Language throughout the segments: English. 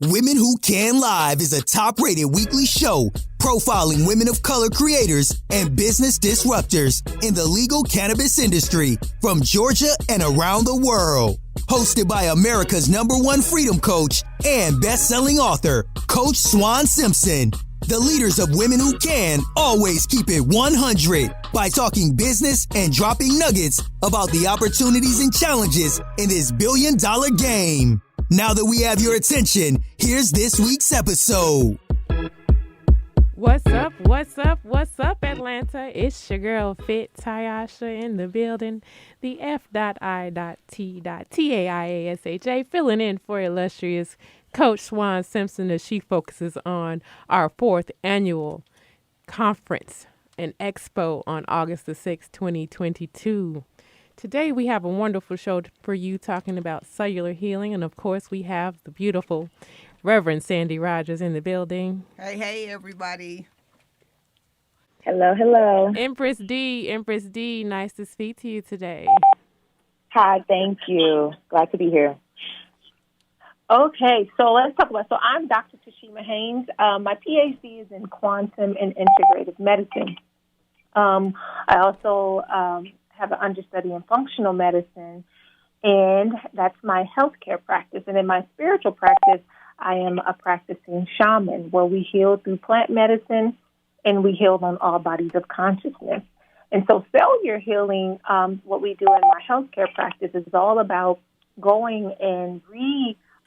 Women Who Can Live is a top-rated weekly show profiling women of color creators and business disruptors in the legal cannabis industry from Georgia and around the world. Hosted by America's #1 freedom coach and best-selling author, Coach Swan Simpson. The leaders of Women Who Can always keep it 100 by talking business and dropping nuggets about the opportunities and challenges in this billion-dollar game. Now that we have your attention, here's this week's episode. What's up, Atlanta? It's your girl, F.I.T, Taiyasha in the building. The F.I.T Taiyasha filling in for illustrious Coach Swan Simpson as she focuses on our 4th annual conference and expo on August the 6th, 2022. Today we have a wonderful show for you talking about cellular healing. And of course we have the beautiful Reverend Sandy Rodgers in the building. Hey, everybody. Hello. Empress D, nice to speak to you today. Hi, thank you. Glad to be here. Okay, so let's talk about, I'm Dr. Tashema Haynes. My PhD is in quantum and integrative medicine. I also have an understudy in functional medicine, and that's my healthcare practice. And in my spiritual practice, I am a practicing shaman where we heal through plant medicine and we heal on all bodies of consciousness. And so cellular healing, what we do in my healthcare practice is all about going and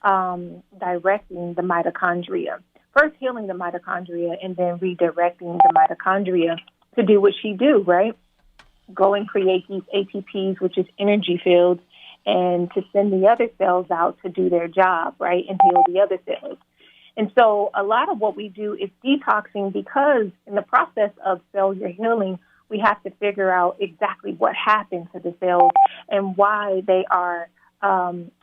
redirecting the mitochondria. First healing the mitochondria and then redirecting the mitochondria to do what she do, right? Go and create these ATPs, which is energy fields, and to send the other cells out to do their job, right, and heal the other cells. And so a lot of what we do is detoxing because in the process of cellular healing, we have to figure out exactly what happened to the cells and why they are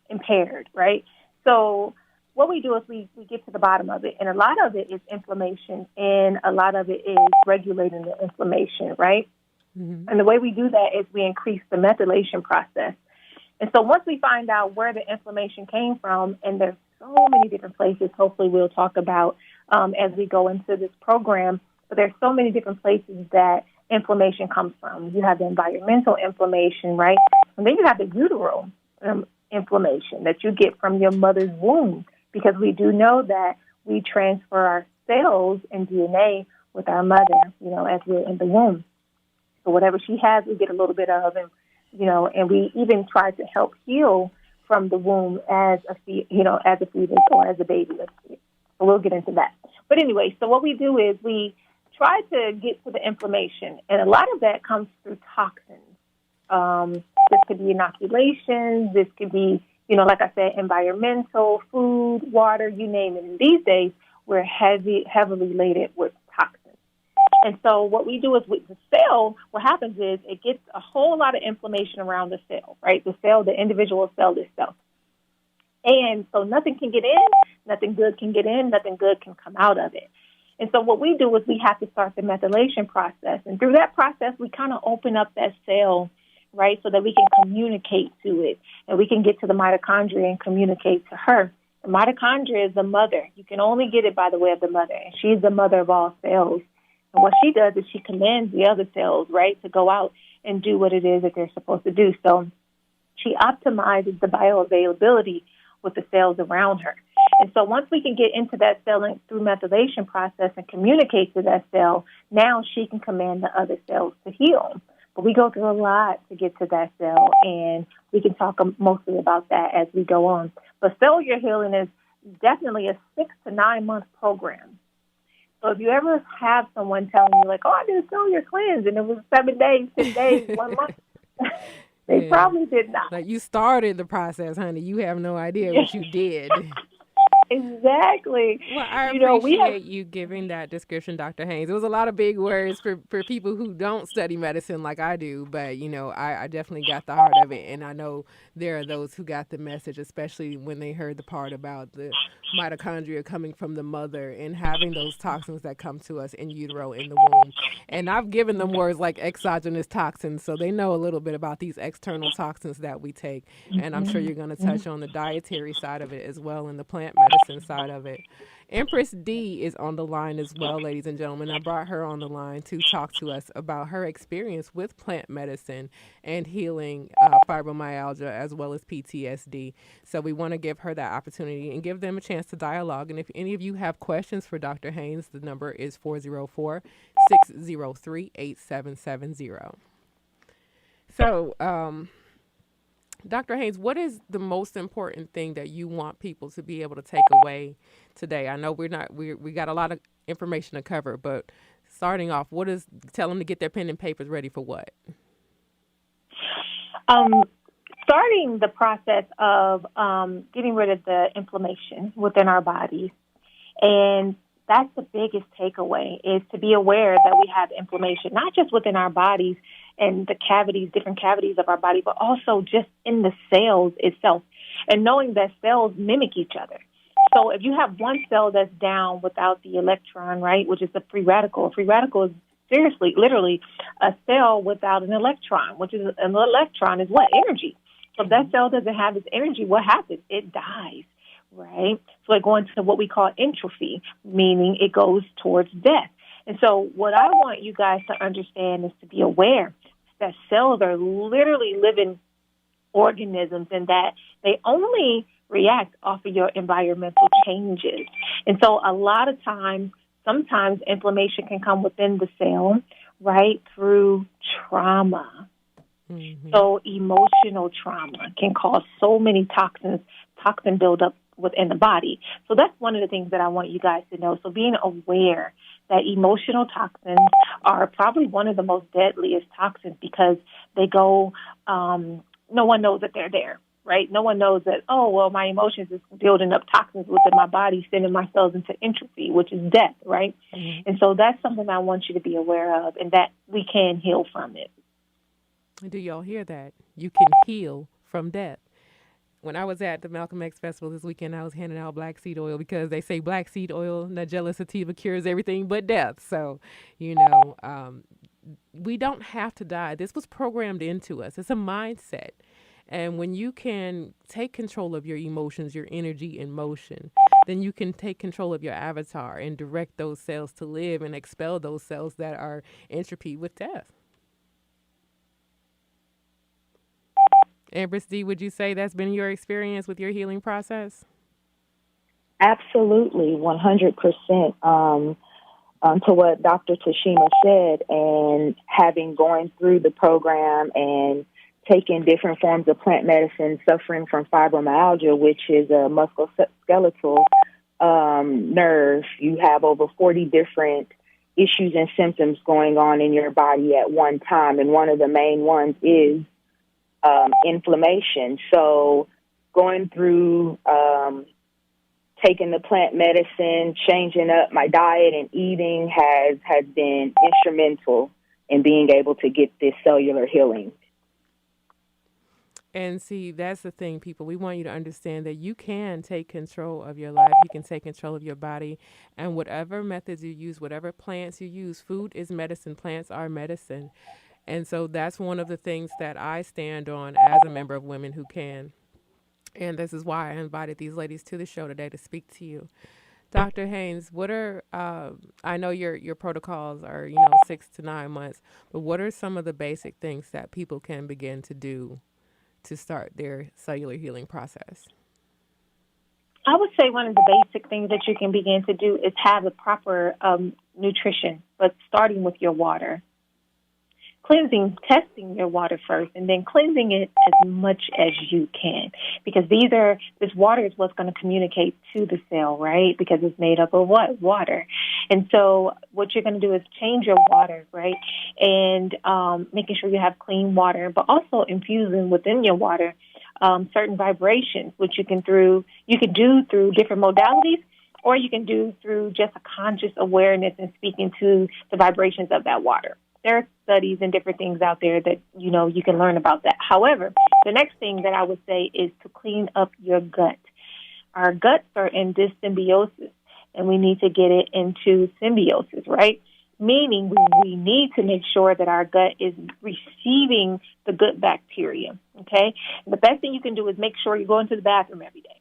impaired, right? So what we do is we get to the bottom of it, and a lot of it is inflammation, and a lot of it is regulating the inflammation, right? Mm-hmm. And the way we do that is we increase the methylation process. And so once we find out where the inflammation came from, and there's so many different places, hopefully we'll talk about as we go into this program, but there's so many different places that inflammation comes from. You have the environmental inflammation, right? And then you have the uteral inflammation that you get from your mother's womb, because we do know that we transfer our cells and DNA with our mother, as we're in the womb. So whatever she has, we get a little bit of, and we even try to help heal from the womb as a fetus or as a baby. So we'll get into that. But anyway, so what we do is we try to get to the inflammation, and a lot of that comes through toxins. This could be inoculations. This could be, like I said, environmental, food, water, you name it. And these days, we're heavily laden with toxins. And so what we do is with the cell, what happens is it gets a whole lot of inflammation around the cell, right? The cell, the individual cell itself. And so nothing can get in, nothing good can get in, nothing good can come out of it. And so what we do is we have to start the methylation process. And through that process, we kind of open up that cell, right, so that we can communicate to it. And we can get to the mitochondria and communicate to her. The mitochondria is the mother. You can only get it by the way of the mother. And she's the mother of all cells. And what she does is she commands the other cells, right, to go out and do what it is that they're supposed to do. So she optimizes the bioavailability with the cells around her. And so once we can get into that cell through methylation process and communicate to that cell, now she can command the other cells to heal. But we go through a lot to get to that cell, and we can talk mostly about that as we go on. But cellular healing is definitely a 6 to 9 month program. So if you ever have someone telling you, like, I did a cellular cleanse, and it was 7 days, 10 days, 1 month, they probably did not. Like, you started the process, honey. You have no idea what you did. Exactly. Well, I appreciate you giving that description, Dr. Haynes. It was a lot of big words for people who don't study medicine like I do, but, I definitely got the heart of it, and I know there are those who got the message, especially when they heard the part about the mitochondria coming from the mother and having those toxins that come to us in utero, in the womb. And I've given them words like exogenous toxins, so they know a little bit about these external toxins that we take. And I'm sure you're going to touch on the dietary side of it as well in the plant medicine medicine side of it. Empress D is on the line as well, ladies and gentlemen. I brought her on the line to talk to us about her experience with plant medicine and healing fibromyalgia as well as PTSD. So we want to give her that opportunity and give them a chance to dialogue. And if any of you have questions for Dr. Haynes, the number is 404-603-8770. So, Dr. Haynes, what is the most important thing that you want people to be able to take away today? I know we got a lot of information to cover, but starting off, tell them to get their pen and papers ready for what? Starting the process of getting rid of the inflammation within our bodies. And that's the biggest takeaway, is to be aware that we have inflammation, not just within our bodies and the cavities, different cavities of our body, but also just in the cells itself, and knowing that cells mimic each other. So if you have one cell that's down without the electron, right, which is a free radical. A free radical is literally a cell without an electron, which is an electron is what? Energy. So if that cell doesn't have its energy, what happens? It dies, right? So it goes into what we call entropy, meaning it goes towards death. And so what I want you guys to understand is to be aware that cells are literally living organisms and that they only react off of your environmental changes. And so a lot of times, sometimes inflammation can come within the cell, right, through trauma. Mm-hmm. So emotional trauma can cause so many toxin buildup within the body. So that's one of the things that I want you guys to know. So being aware that emotional toxins are probably one of the most deadliest toxins because they go, no one knows that they're there, right? No one knows that, oh, well, my emotions is building up toxins within my body, sending my cells into entropy, which is death, right? Mm-hmm. And so that's something I want you to be aware of and that we can heal from it. Do y'all hear that? You can heal from death. When I was at the Malcolm X Festival this weekend, I was handing out black seed oil because they say black seed oil, Nigella sativa, cures everything but death. So, we don't have to die. This was programmed into us. It's a mindset. And when you can take control of your emotions, your energy in motion, then you can take control of your avatar and direct those cells to live and expel those cells that are entropy with death. Empress D, would you say that's been your experience with your healing process? Absolutely, 100%. To what Dr. Tashema said, and having going through the program and taking different forms of plant medicine, suffering from fibromyalgia, which is a musculoskeletal nerve. You have over 40 different issues and symptoms going on in your body at one time, and one of the main ones is inflammation. So going through taking the plant medicine, changing up my diet and eating has been instrumental in being able to get this cellular healing. And see, that's the thing, people. We want you to understand that you can take control of your life. You can take control of your body. And whatever methods you use, whatever plants you use, food is medicine. Plants are medicine. And so that's one of the things that I stand on as a member of Women Who Can. And this is why I invited these ladies to the show today to speak to you. Dr. Haynes, what are, I know your protocols are, 6 to 9 months, but what are some of the basic things that people can begin to do to start their cellular healing process? I would say one of the basic things that you can begin to do is have a proper nutrition, but starting with your water. Testing your water first, and then cleansing it as much as you can, because this water is what's going to communicate to the cell, right? Because it's made up of what? Water. And so what you're going to do is change your water, right? And making sure you have clean water, but also infusing within your water certain vibrations, which you can do through different modalities, or you can do through just a conscious awareness and speaking to the vibrations of that water. There are studies and different things out there that, you can learn about that. However, the next thing that I would say is to clean up your gut. Our guts are in dyssymbiosis, and we need to get it into symbiosis, right? Meaning we need to make sure that our gut is receiving the good bacteria, okay? And the best thing you can do is make sure you go into the bathroom every day.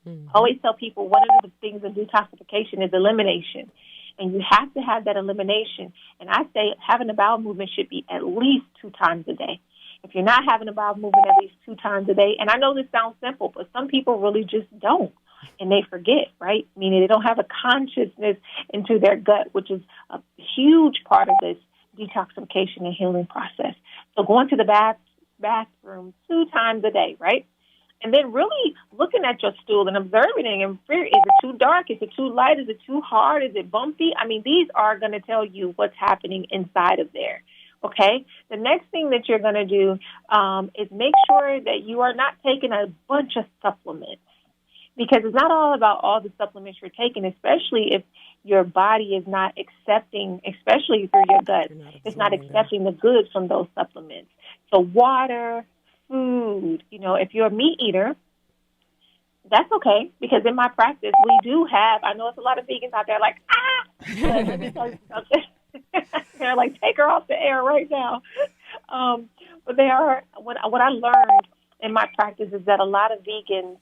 Mm-hmm. I always tell people one of the things in detoxification is elimination. And you have to have that elimination. And I say having a bowel movement should be at least 2 times a day. If you're not having a bowel movement at least 2 times a day, and I know this sounds simple, but some people really just don't, and they forget, right? Meaning they don't have a consciousness into their gut, which is a huge part of this detoxification and healing process. So going to the bathroom 2 times a day, right? And then really looking at your stool and observing it and figuring, is it too dark? Is it too light? Is it too hard? Is it bumpy? I mean, these are going to tell you what's happening inside of there. Okay? The next thing that you're going to do is make sure that you are not taking a bunch of supplements, because it's not all about all the supplements you're taking, especially if your body is not accepting, especially through your gut, it's not accepting the goods from those supplements. So water, food, if you're a meat eater, that's okay, because in my practice, we do have, I know it's a lot of vegans out there like, let me tell you something. They're like, take her off the air right now. But they are, what I learned in my practice is that a lot of vegans,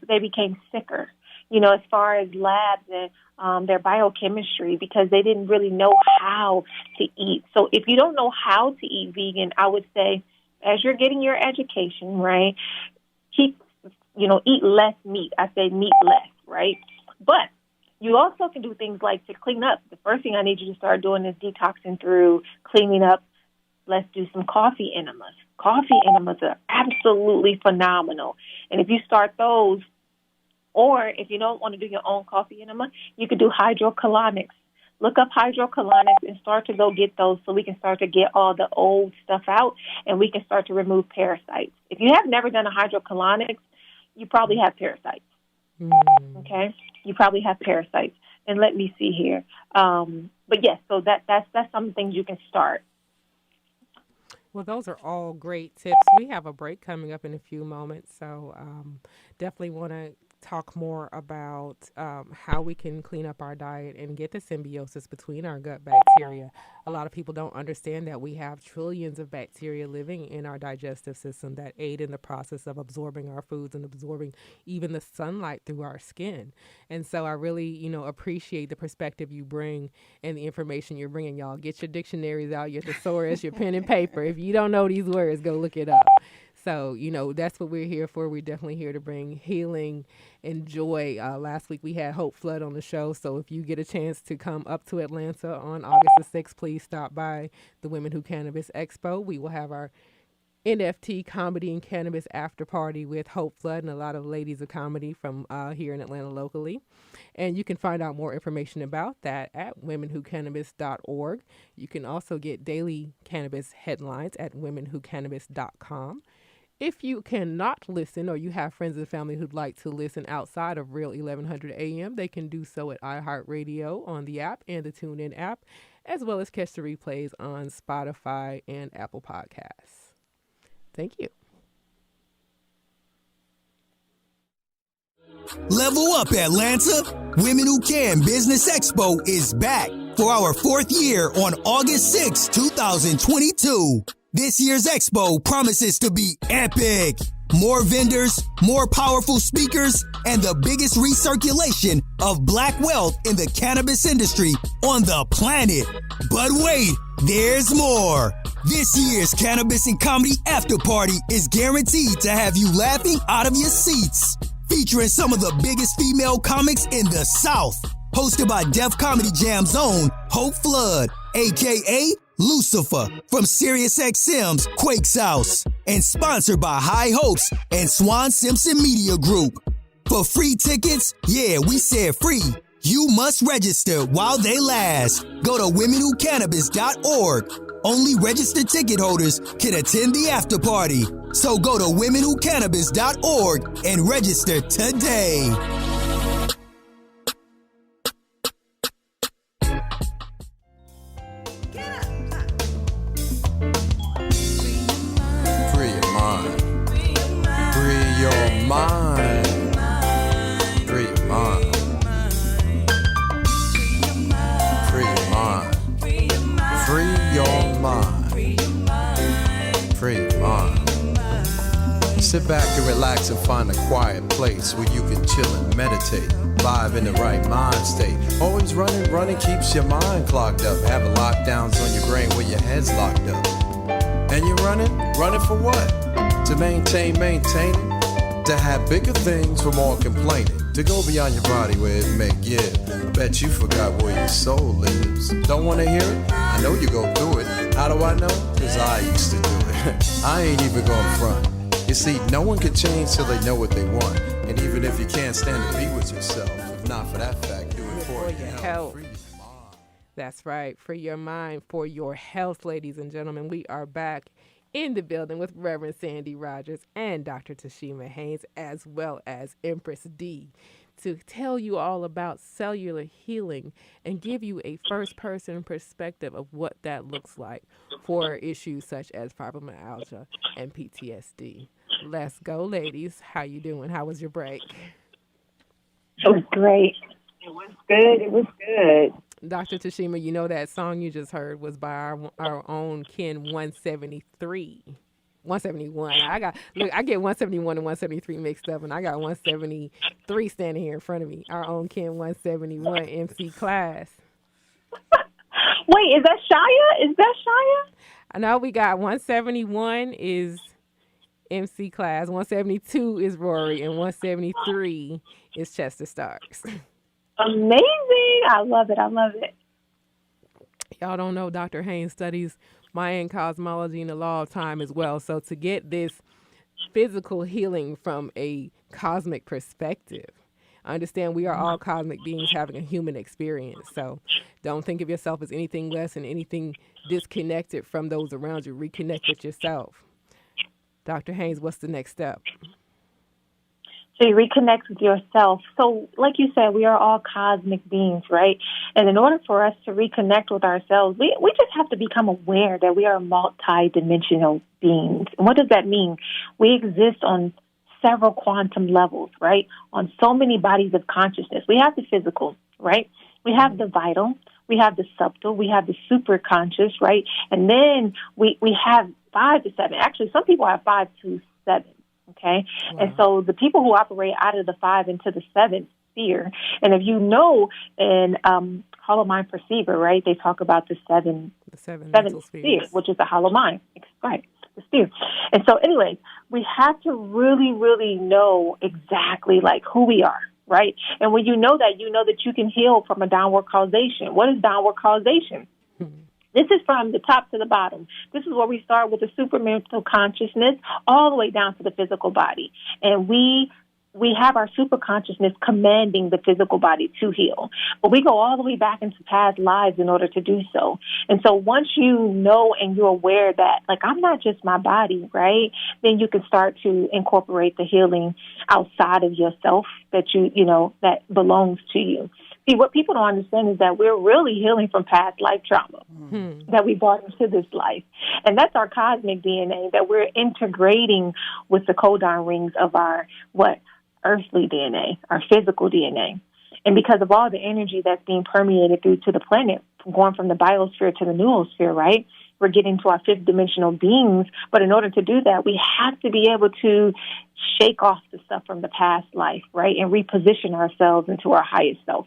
they became sicker, as far as labs and their biochemistry, because they didn't really know how to eat. So if you don't know how to eat vegan, I would say, as you're getting your education, right, eat less meat. I say meat less, right? But you also can do things like to clean up. The first thing I need you to start doing is detoxing through cleaning up. Let's do some coffee enemas. Coffee enemas are absolutely phenomenal. And if you start those, or if you don't want to do your own coffee enema, you could do hydrocolonics. Look up hydrocolonics and start to go get those so we can start to get all the old stuff out and we can start to remove parasites. If you have never done a hydrocolonics, you probably have parasites. Okay? You probably have parasites. And let me see here. But yes, so that's some things you can start. Well, those are all great tips. We have a break coming up in a few moments, so definitely want to talk more about how we can clean up our diet and get the symbiosis between our gut bacteria. A lot of people don't understand that we have trillions of bacteria living in our digestive system that aid in the process of absorbing our foods and absorbing even the sunlight through our skin. And so I really, appreciate the perspective you bring and the information you're bringing, y'all. Get your dictionaries out, your thesaurus, your pen and paper. If you don't know these words, go look it up. So, that's what we're here for. We're definitely here to bring healing and joy. Last week we had Hope Flood on the show. So if you get a chance to come up to Atlanta on August the 6th, please stop by the Women Who Cannabis Expo. We will have our NFT Comedy and Cannabis After Party with Hope Flood and a lot of ladies of comedy from here in Atlanta locally. And you can find out more information about that at womenwhocannabis.org. You can also get daily cannabis headlines at womenwhocannabis.com. If you cannot listen or you have friends and family who'd like to listen outside of Real 1100 AM, they can do so at iHeartRadio on the app and the TuneIn app, as well as catch the replays on Spotify and Apple Podcasts. Thank you. Level up, Atlanta. Women Who Can Business Expo is back for our 4th year on August 6, 2022. This year's expo promises to be epic. More vendors, more powerful speakers, and the biggest recirculation of black wealth in the cannabis industry on the planet. But wait, there's more. This year's Cannabis and Comedy After Party is guaranteed to have you laughing out of your seats. Featuring some of the biggest female comics in the South. Hosted by Def Comedy Jam's own Hope Flood, a.k.a. Lucifer from SiriusXM's Quake's House, and sponsored by High Hopes and Swan Simpson Media Group. For free tickets, yeah, we said free. You must register while they last. Go to womenwhocannabis.org. Only registered ticket holders can attend the after party. So go to womenwhocannabis.org and register today. Sit back and relax and find a quiet place where you can chill and meditate. Vibe in the right mind state. Always running keeps your mind clogged up. Having lockdowns on your brain where your head's locked up. And you're running for what? To maintain it. To have bigger things for more complaining. To go beyond your body where it may give. I bet you forgot where your soul lives. Don't wanna hear it? I know you go through it. How do I know? Cause I used to do it. I ain't even gonna front. You see, no one can change till they know what they want. And even if you can't stand to be with yourself, if not for that fact, do it for your health. That's right, for your mind, for your health, ladies and gentlemen. We are back in the building with Reverend Sandy Rodgers and Dr. Tashema Haynes, as well as Empress D, to tell you all about cellular healing and give you a first-person perspective of what that looks like for issues such as fibromyalgia and PTSD. Let's go, ladies. How you doing? How was your break? It was great. It was good. Dr. Tashema, you know that song you just heard was by our own Ken 171. I get 171 and 173 mixed up, and I got 173 standing here in front of me. Our own Ken 171 MC Class. Wait, is that Shia? I know we got 171 is MC Class, 172 is Rory, and 173 is Chester Starks. Amazing. I love it. Y'all don't know Dr. Haynes studies Mayan cosmology and the law of time as well. So to get this physical healing from a cosmic perspective, understand we are all cosmic beings having a human experience. So don't think of yourself as anything less and anything disconnected from those around you. Reconnect with yourself. Dr. Haynes, what's the next step? So you reconnect with yourself. So like you said, we are all cosmic beings, right? And in order for us to reconnect with ourselves, we just have to become aware that we are multi-dimensional beings. And what does that mean? We exist on several quantum levels, right? On so many bodies of consciousness. We have the physical, right? We have the vital. We have the subtle. We have the super conscious, right? And then we have 5 to 7. Actually, some people have 5 to 7. Okay. Wow. And so the people who operate out of the 5 into the 7th sphere, and if you know in Hollow Mind Perceiver, right, they talk about the seventh sphere, which is the hollow mind, right, the sphere. And so anyways, we have to really, really know exactly like who we are, right? And when you know that you can heal from a downward causation. What is downward causation? This is from the top to the bottom. This is where we start with the supramental consciousness all the way down to the physical body. And we have our super consciousness commanding the physical body to heal. But we go all the way back into past lives in order to do so. And so once you know and you're aware that, like, I'm not just my body, right, then you can start to incorporate the healing outside of yourself that that belongs to you. See, what people don't understand is that we're really healing from past life trauma that we brought into this life. And that's our cosmic DNA that we're integrating with the codon rings of our, earthly DNA, our physical DNA. And because of all the energy that's being permeated through to the planet, going from the biosphere to the noosphere, right, we're getting to our 5th dimensional beings. But in order to do that, we have to be able to shake off the stuff from the past life, right, and reposition ourselves into our highest self.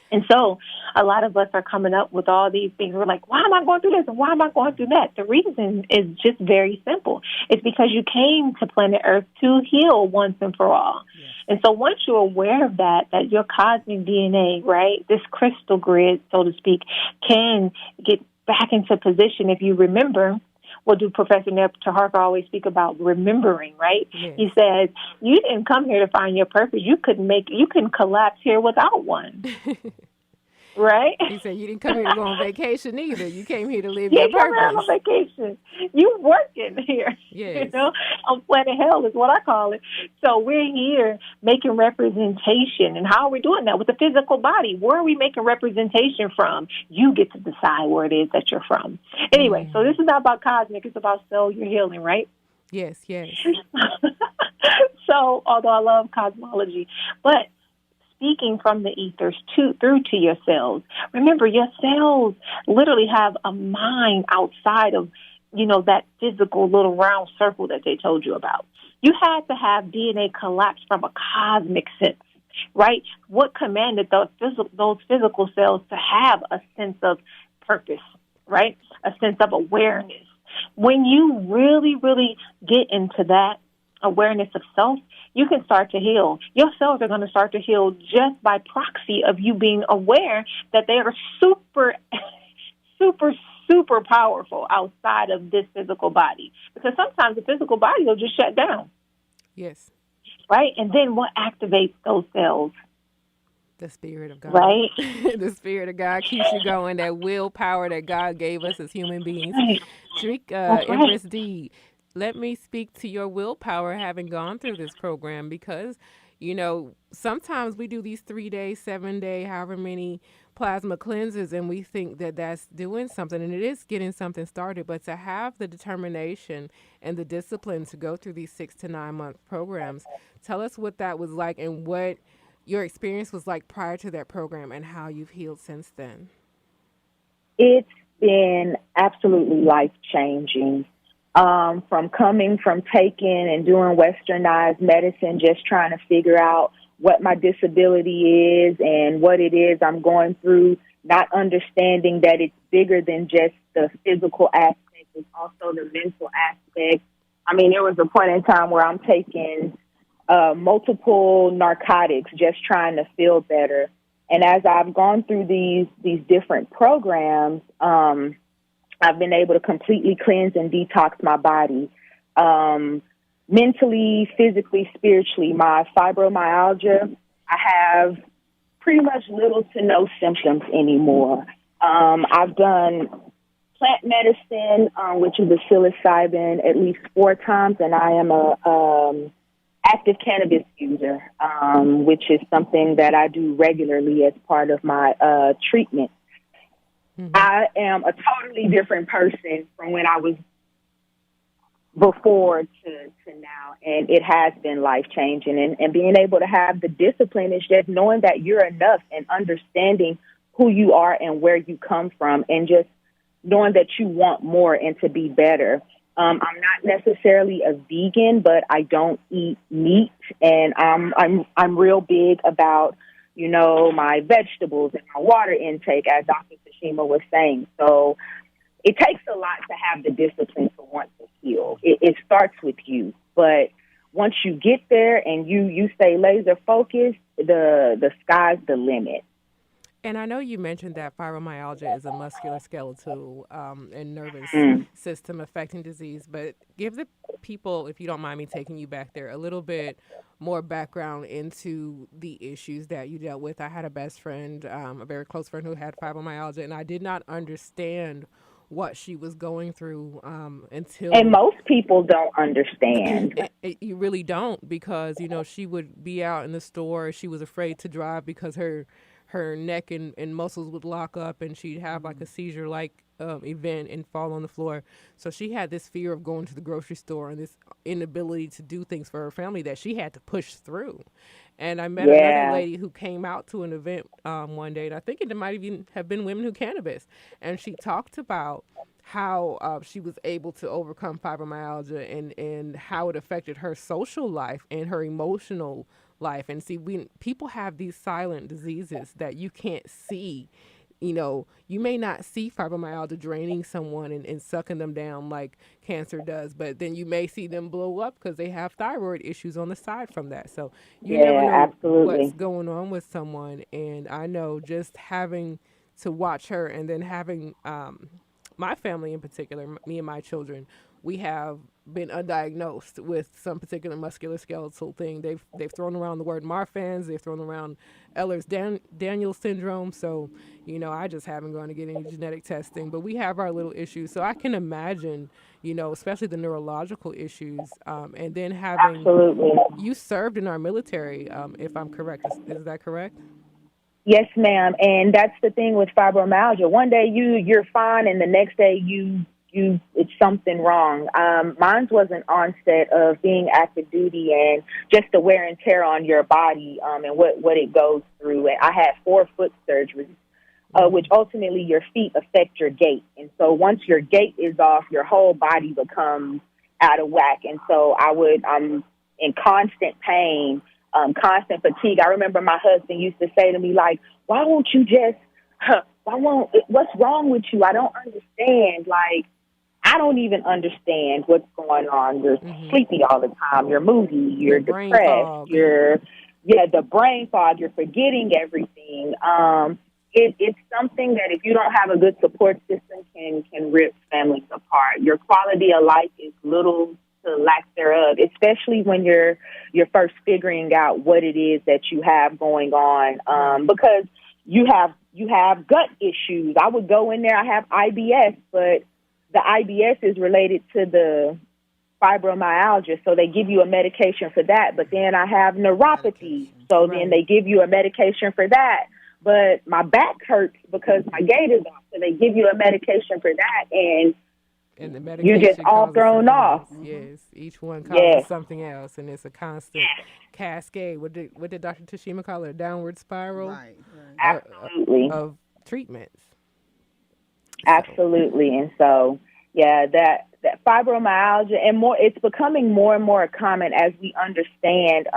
And so a lot of us are coming up with all these things. We're like, why am I going through this and why am I going through that? The reason is just very simple. It's because you came to planet Earth to heal once and for all. Yes. And so once you're aware of that your cosmic DNA, right, this crystal grid, so to speak, can get back into position if you remember. What do Professor Nepta Harker always speak about? Remembering, right? Yes. He says, you didn't come here to find your purpose. You couldn't collapse here without one. Right? He said, you didn't come here to go on vacation either. You came here to live your purpose. You came on vacation. You working here. Yes. On planet hell is what I call it. So we're here making representation. And how are we doing that? With the physical body. Where are we making representation from? You get to decide where it is that you're from. Anyway, so this is not about cosmic. It's about cellular healing, right? Yes. So, although I love cosmology, but speaking from the ethers through to your cells. Remember, your cells literally have a mind outside of, that physical little round circle that they told you about. You had to have DNA collapse from a cosmic sense, right? What commanded those physical cells to have a sense of purpose, right? A sense of awareness. When you really, really get into that awareness of self, you can start to heal. Your cells are going to start to heal just by proxy of you being aware that they are super, super powerful outside of this physical body. Because sometimes the physical body will just shut down. Yes. Right? And then what activates those cells? The Spirit of God. Right? The Spirit of God keeps you going, that willpower that God gave us as human beings. Right. Empress D, let me speak to your willpower having gone through this program, because, you know, sometimes we do these 3-day, 7-day, however many plasma cleanses, and we think that that's doing something, and it is getting something started. But to have the determination and the discipline to go through these 6 to 9 month programs, tell us what that was like and what your experience was like prior to that program and how you've healed since then. It's been absolutely life-changing. From taking and doing westernized medicine, just trying to figure out what my disability is and what it is I'm going through, not understanding that it's bigger than just the physical aspect, it's also the mental aspect. I mean, there was a point in time where I'm taking multiple narcotics, just trying to feel better. And as I've gone through these different programs, I've been able to completely cleanse and detox my body, mentally, physically, spiritually. My fibromyalgia, I have pretty much little to no symptoms anymore. I've done plant medicine, which is a psilocybin, at least 4 times, and I am a active cannabis user, which is something that I do regularly as part of my treatment. Mm-hmm. I am a totally different person from when I was before to now, and it has been life-changing. And being able to have the discipline is just knowing that you're enough and understanding who you are and where you come from, and just knowing that you want more and to be better. I'm not necessarily a vegan, but I don't eat meat, and I'm real big about, you know, my vegetables and my water intake, as Dr. Tashema was saying. So it takes a lot to have the discipline to want to heal. It starts with you, but once you get there and you stay laser focused, the sky's the limit. And I know you mentioned that fibromyalgia is a musculoskeletal and nervous system affecting disease, but give the people, if you don't mind me taking you back there, a little bit more background into the issues that you dealt with. I had a best friend, a very close friend, who had fibromyalgia, and I did not understand what she was going through until... And most people don't understand. You really don't, because, you know, she would be out in the store. She was afraid to drive because her neck and muscles would lock up, and she'd have like a seizure-like event and fall on the floor. So she had this fear of going to the grocery store and this inability to do things for her family that she had to push through. And I met another lady who came out to an event one day, and I think it might even have been Women Who Cannabis. And she talked about how she was able to overcome fibromyalgia and how it affected her social life and her emotional life. And see, people have these silent diseases that you can't see. You know, you may not see fibromyalgia draining someone and sucking them down like cancer does, but then you may see them blow up because they have thyroid issues on the side from that. So you never know what's going on with someone. And I know just having to watch her, and then having my family in particular, me and my children, we have been undiagnosed with some particular musculoskeletal thing. They've thrown around the word Marfan's. They've thrown around Ehlers-Danlos syndrome. So, you know, I just haven't gone to get any genetic testing. But we have our little issues. So I can imagine, you know, especially the neurological issues. And then having... Absolutely. You served in our military, if I'm correct. Is that correct? Yes, ma'am. And that's the thing with fibromyalgia. One day you're fine, and the next day it's something wrong. Mine was an onset of being active duty and just the wear and tear on your body and what it goes through. And I had 4 foot surgeries, which ultimately your feet affect your gait. And so once your gait is off, your whole body becomes out of whack. And so I'm in constant pain, constant fatigue. I remember my husband used to say to me, like, why won't you just, what's wrong with you? I don't understand. Like, I don't even understand what's going on. You're sleepy all the time. You're moody. You're depressed. The brain fog. You're forgetting everything. It's something that if you don't have a good support system can rip families apart. Your quality of life is little to lack thereof, especially when you're first figuring out what it is that you have going on. Because you have gut issues. I would go in there. I have IBS, but the IBS is related to the fibromyalgia, so they give you a medication for that. But then I have neuropathy, so then they give you a medication for that. But my back hurts because my gait is off, so they give you a medication for that, and the medication you're just all thrown off. Yes, each one causes something else, and it's a constant cascade. What did Dr. Tashema call it? A downward spiral? Right. Absolutely. Of treatments. Absolutely. And so, that fibromyalgia and more, it's becoming more and more common as we understand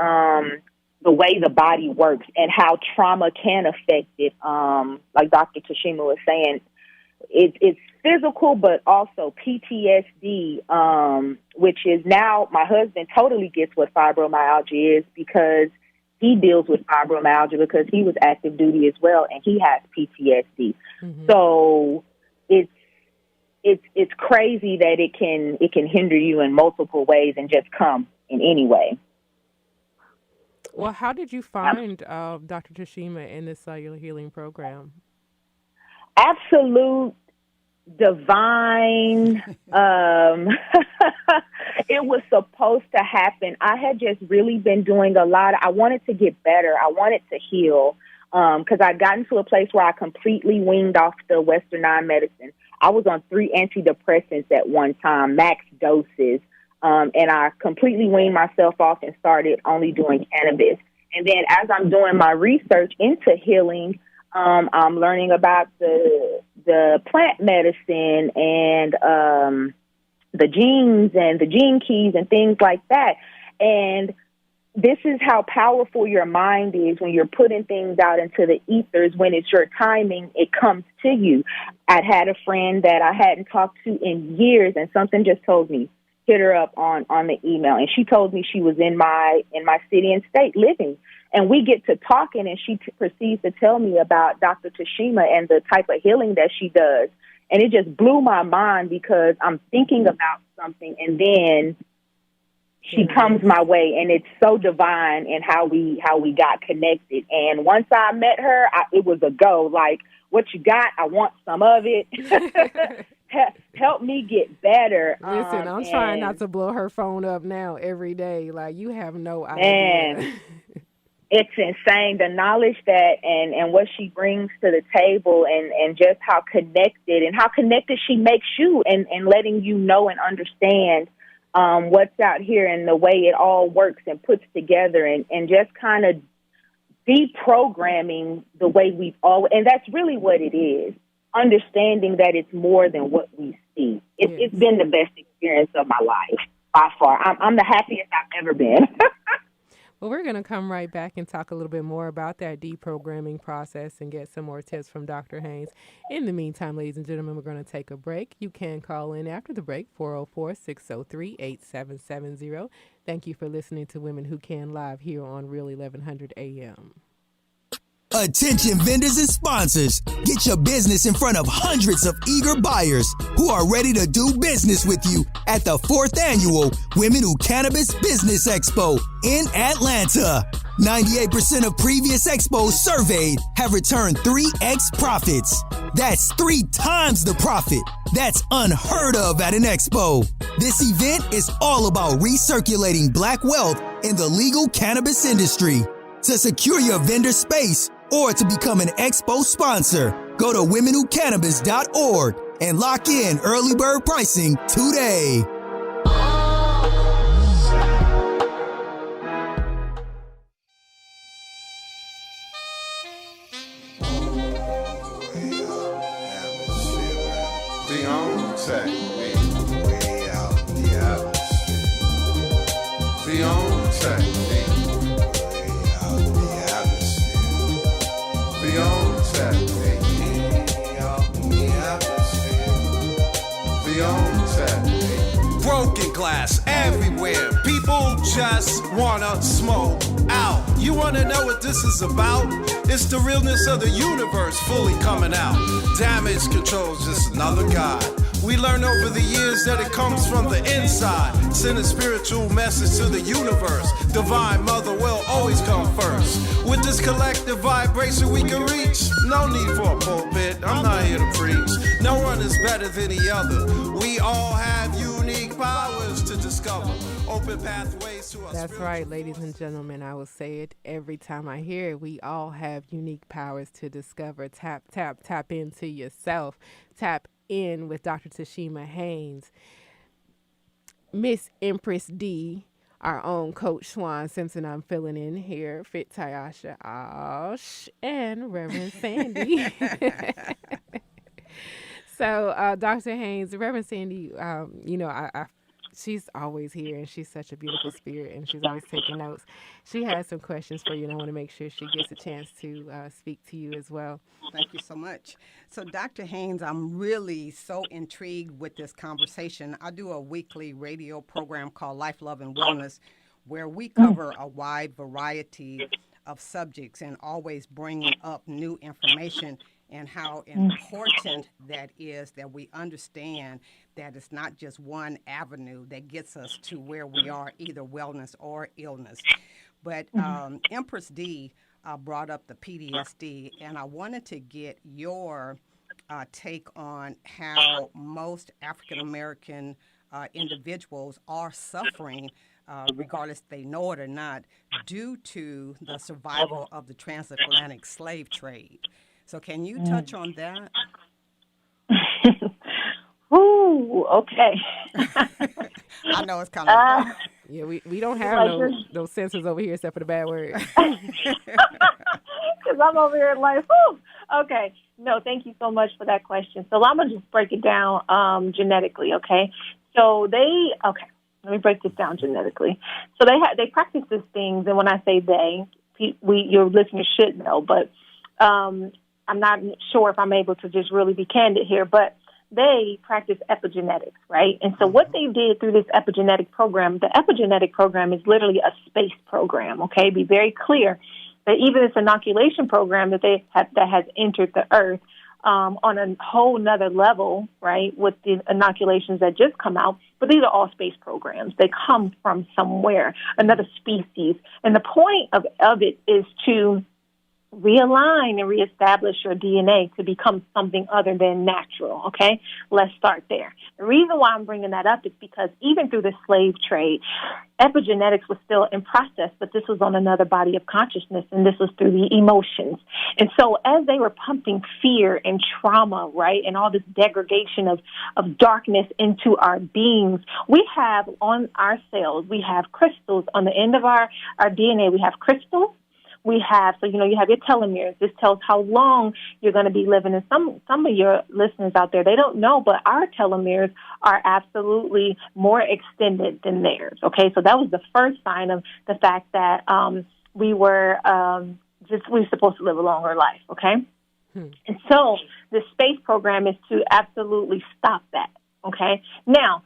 the way the body works and how trauma can affect it. Like Dr. Tashema was saying, it's physical, but also PTSD, which is now my husband totally gets what fibromyalgia is because he deals with fibromyalgia because he was active duty as well, and he has PTSD. So it's crazy that it can hinder you in multiple ways and just come in any way. Well, how did you find Dr. Tashema in the Cellular Healing Program? Absolute divine. It was supposed to happen. I had just really been doing a lot. I wanted to get better. I wanted to heal because I'd gotten to a place where I completely weaned off the westernized medicine. I was on 3 antidepressants at one time, max doses, and I completely weaned myself off and started only doing cannabis. And then as I'm doing my research into healing, I'm learning about the plant medicine and the genes and the gene keys and things like that. And this is how powerful your mind is when you're putting things out into the ethers. When it's your timing, it comes to you. I'd had a friend that I hadn't talked to in years, and something just told me, hit her up on the email. And she told me she was in my city and state living. And we get to talking, and she proceeds to tell me about Dr. Tashema and the type of healing that she does. And it just blew my mind because I'm thinking about something, and then she comes my way, and it's so divine in how we got connected. And once I met her, it was a go. Like, what you got? I want some of it. Help me get better. Listen, I'm trying not to blow her phone up now every day. Like, you have no idea. Man, it's insane, the knowledge that and what she brings to the table, and just how connected she makes you, and letting you know and understand what's out here and the way it all works and puts together, and just kind of deprogramming the way we've always, and that's really what it is, understanding that it's more than what we see. It's been the best experience of my life by far. I'm the happiest I've ever been. Well, we're going to come right back and talk a little bit more about that deprogramming process and get some more tips from Dr. Haynes. In the meantime, ladies and gentlemen, we're going to take a break. You can call in after the break, 404-603-8770. Thank you for listening to Women Who Can Live here on Real 1100 AM. Attention vendors and sponsors. Get your business in front of hundreds of eager buyers who are ready to do business with you at the 4th Annual Women Who Cannabis Business Expo in Atlanta. 98% of previous expos surveyed have returned 3x profits. That's 3 times the profit. That's unheard of at an expo. This event is all about recirculating black wealth in the legal cannabis industry. To secure your vendor space or to become an expo sponsor, go to womenwhocannabis.org and lock in early bird pricing today. The on track, way out, yeah. glass everywhere. People just wanna smoke out. You wanna know what this is about? It's the realness of the universe fully coming out. Damage control's just another god. We learn over the years that it comes from the inside. Send a spiritual message to the universe. Divine Mother will always come first. With this collective vibration we can reach. No need for a pulpit, I'm not here to preach. No one is better than the other. We all have unique powers to discover. Open pathways to us. That's right, ladies and gentlemen. I will say it every time I hear it. We all have unique powers to discover. Tap into yourself. Tap in with Dr. Tashema Haynes. Miss Empress D, our own Coach Swan Simpson, I'm filling in here. Fit Taiyasha, and Reverend Sandy. So, Dr. Haynes, Reverend Sandy, she's always here, and she's such a beautiful spirit, and she's always taking notes. She has some questions for you, and I want to make sure she gets a chance to speak to you as well. Thank you so much. So, Dr. Haynes, I'm really so intrigued with this conversation. I do a weekly radio program called Life, Love, and Wellness, where we cover a wide variety of subjects and always bringing up new information and how important that is, that we understand that it's not just one avenue that gets us to where we are, either wellness or illness. But Empress D brought up the PTSD, and I wanted to get your take on how most African-American individuals are suffering, regardless if they know it or not, due to the survival of the transatlantic slave trade. So can you touch on that? Ooh, okay. I know it's kind of... Yeah, we don't have those censors over here except for the bad word. Because I'm over here like, whew. Okay. No, thank you so much for that question. So I'm going to just break it down genetically, okay? So let me break this down genetically. So they practice these things, and when I say they, your listeners should know, but I'm not sure if I'm able to just really be candid here, but they practice epigenetics, right? And so what they did through this epigenetic program, the epigenetic program is literally a space program, okay? Be very clear that even this inoculation program that that has entered the earth on a whole nother level, right, with the inoculations that just come out, but these are all space programs. They come from somewhere, another species. And the point of it is to realign and reestablish your DNA to become something other than natural, okay? Let's start there. The reason why I'm bringing that up is because even through the slave trade, epigenetics was still in process, but this was on another body of consciousness, and this was through the emotions. And so as they were pumping fear and trauma, right, and all this degradation of darkness into our beings, we have on our cells, we have crystals on the end of our DNA. We have crystals. We have, so, you have your telomeres. This tells how long you're going to be living. And some of your listeners out there, they don't know, but our telomeres are absolutely more extended than theirs. Okay, so that was the first sign of the fact that we were supposed to live a longer life. Okay, and so the space program is to absolutely stop that. Okay, now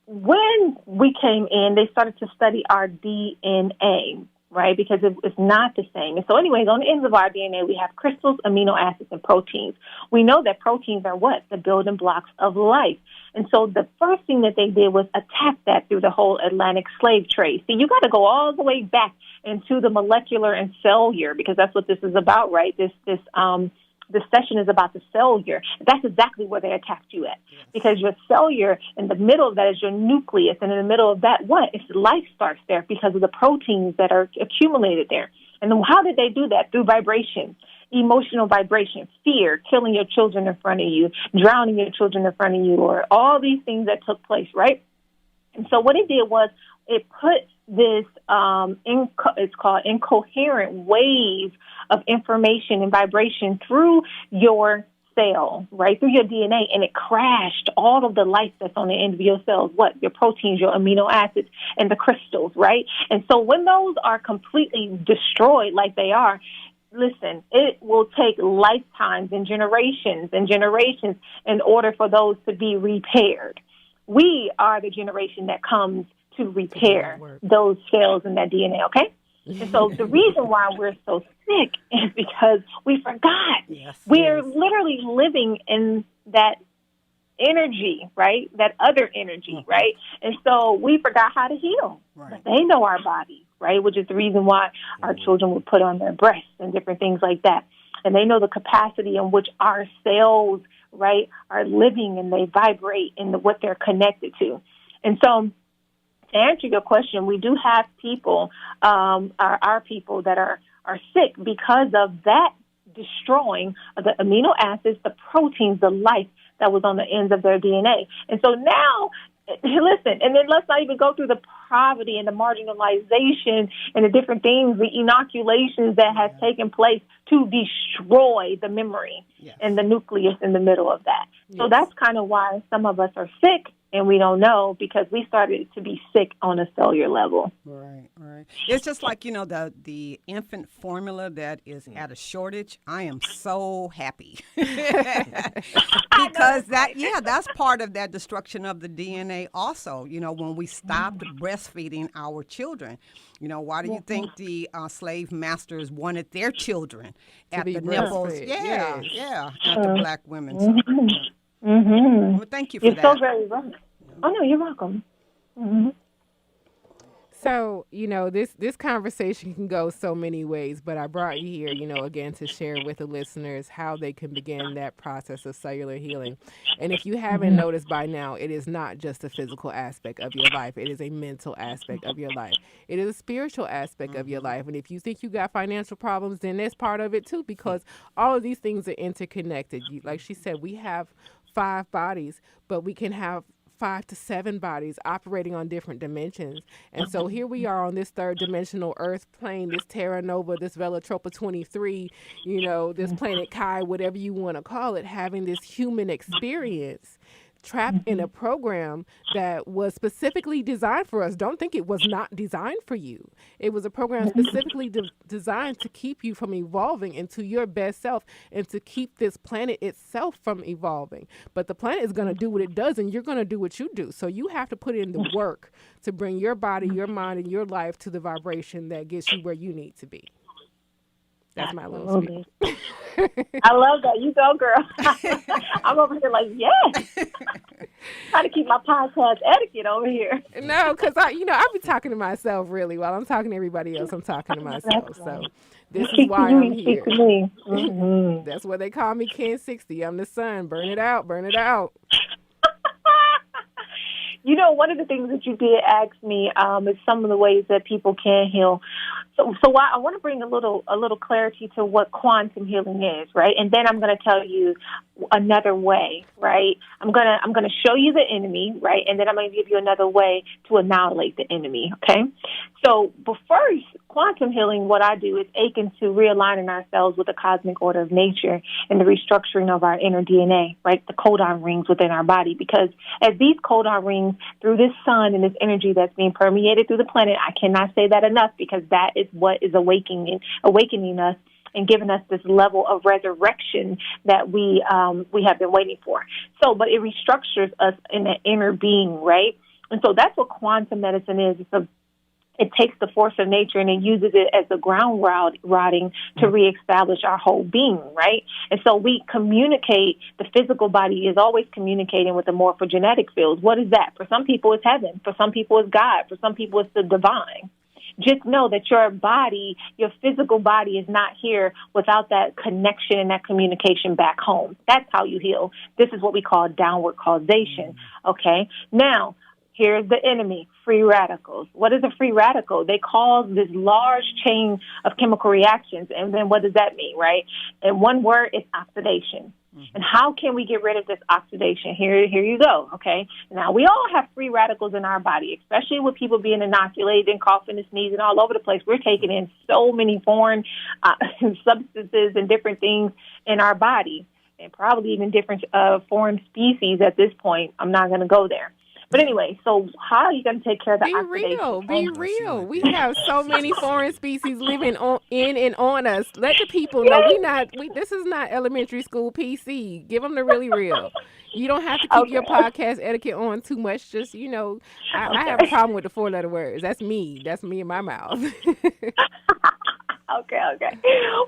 when we came in, they started to study our DNA. Right, because it's not the same. And so anyways, on the ends of our DNA, we have crystals, amino acids, and proteins. We know that proteins are what? The building blocks of life. And so the first thing that they did was attack that through the whole Atlantic slave trade. See, you got to go all the way back into the molecular and cellular, because that's what this is about, right? This session is about the cellular. That's exactly where they attacked you at. Yes. Because your cellular, in the middle of that is your nucleus, and in the middle of that, it's life starts there because of the proteins that are accumulated there. And how did they do that? Through vibration, emotional vibration, fear, killing your children in front of you, drowning your children in front of you, or all these things that took place, right? And so what it did was it put this, it's called incoherent wave of information and vibration through your cell, right, through your DNA, and it crashed all of the life that's on the end of your cells, your proteins, your amino acids, and the crystals, right? And so when those are completely destroyed like they are, listen, it will take lifetimes and generations in order for those to be repaired. we are the generation that comes to repair those cells in that DNA, okay? And so the reason why we're so sick is because we forgot. We're literally living in that energy, right? That other energy, right? And so we forgot how to heal. But they know our body, right? Which is the reason why our children would put on their breasts and different things like that. And they know the capacity in which our cells, right, are living, and they vibrate in what they're connected to. And so to answer your question, we do have people, our people that are sick because of that destroying of the amino acids, the proteins, the life that was on the ends of their DNA. And so now, listen, and then let's not even go through the poverty and the marginalization and the different things, the inoculations that has taken place to destroy the memory and the nucleus in the middle of that. So that's kind of why some of us are sick and we don't know, because we started to be sick on a cellular level. Right. It's just like, the infant formula that is at a shortage. I am so happy because that's part of that destruction of the DNA also, when we stopped breastfeeding our children. Why do you think the slave masters wanted their children at the nipples? At the black women. So, well, thank you for that. You're so very right. Oh, no, you're welcome. So, this conversation can go so many ways, but I brought you here, again, to share with the listeners how they can begin that process of cellular healing. And if you haven't noticed by now, it is not just a physical aspect of your life. It is a mental aspect of your life. It is a spiritual aspect of your life. And if you think you got financial problems, then that's part of it too, because all of these things are interconnected. Like she said, we have 5 bodies, but we can have 5 to 7 bodies operating on different dimensions. And so here we are on this 3rd dimensional Earth plane, this Terra Nova, this Velatropa 23, this planet Kai, whatever you want to call it, having this human experience trapped in a program that was specifically designed for us. Don't think it was not designed for you. It was a program specifically designed to keep you from evolving into your best self and to keep this planet itself from evolving. But the planet is going to do what it does, and you're going to do what you do. So you have to put in the work to bring your body, your mind, and your life to the vibration that gets you where you need to be. That's my little speech. I love that. You go, girl. I'm over here like, yes. Trying to keep my podcast etiquette over here. No, because I be talking to myself really. While I'm talking to everybody else, I'm talking to myself. So this is why I'm here. That's what they call me, Ken 60. I'm the sun. Burn it out. Burn it out. One of the things that you did ask me is some of the ways that people can heal. So I want to bring a little clarity to what quantum healing is, right? And then I'm going to tell you another way, right? I'm going to show you the enemy, right? And then I'm going to give you another way to annihilate the enemy, okay? So, but first, quantum healing, what I do is akin to realigning ourselves with the cosmic order of nature and the restructuring of our inner DNA, right? The codon rings within our body, because as these codon rings through this sun and this energy that's being permeated through the planet, I cannot say that enough, because that is what is awakening us and giving us this level of resurrection that we have been waiting for. So, but it restructures us in the inner being, right? And so that's what quantum medicine is. It takes the force of nature and it uses it as the ground rotting to reestablish our whole being, right? And so we communicate. The physical body is always communicating with the morphogenetic fields. What is that? For some people, it's heaven. For some people, it's God. For some people, it's the divine. Just know that your body, your physical body, is not here without that connection and that communication back home. That's how you heal. This is what we call downward causation, okay? Now, here's the enemy, free radicals. What is a free radical? They cause this large chain of chemical reactions. And then what does that mean, right? And one word is oxidation. And how can we get rid of this oxidation? Here you go, okay? Now, we all have free radicals in our body, especially with people being inoculated and coughing and sneezing all over the place. We're taking in so many foreign substances and different things in our body, and probably even different foreign species at this point. I'm not going to go there. But anyway, so how are you going to take care of the Be real. Be oxidation? real. We have so many foreign species living in and on us. Let the people know this is not elementary school PC. Give them the really real. You don't have to keep your podcast etiquette on too much. Just, I have a problem with the 4-letter words. That's me. That's me in my mouth. Okay.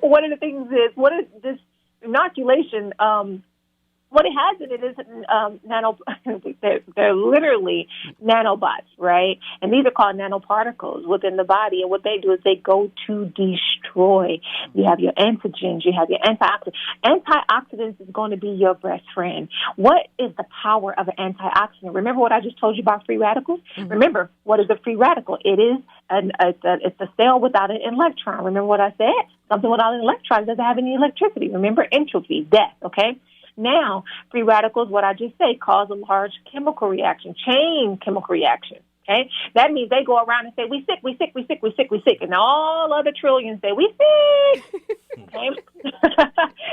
One of the things is, what is this inoculation? What it has in it is nano. They're literally nanobots, right? And these are called nanoparticles within the body. And what they do is they go to destroy. You have your antigens, you have your antioxidants. Antioxidants is going to be your best friend. What is the power of an antioxidant? Remember what I just told you about free radicals? Mm-hmm. Remember, what is a free radical? It is it's a cell without an electron. Remember what I said? Something without an electron doesn't have any electricity. Remember, entropy, death, okay? Now, free radicals, what I just say, cause a large chemical reaction, chain chemical reaction, okay? That means they go around and say, we sick, we sick, we sick, we sick, we sick. And all other trillions say, we sick, okay?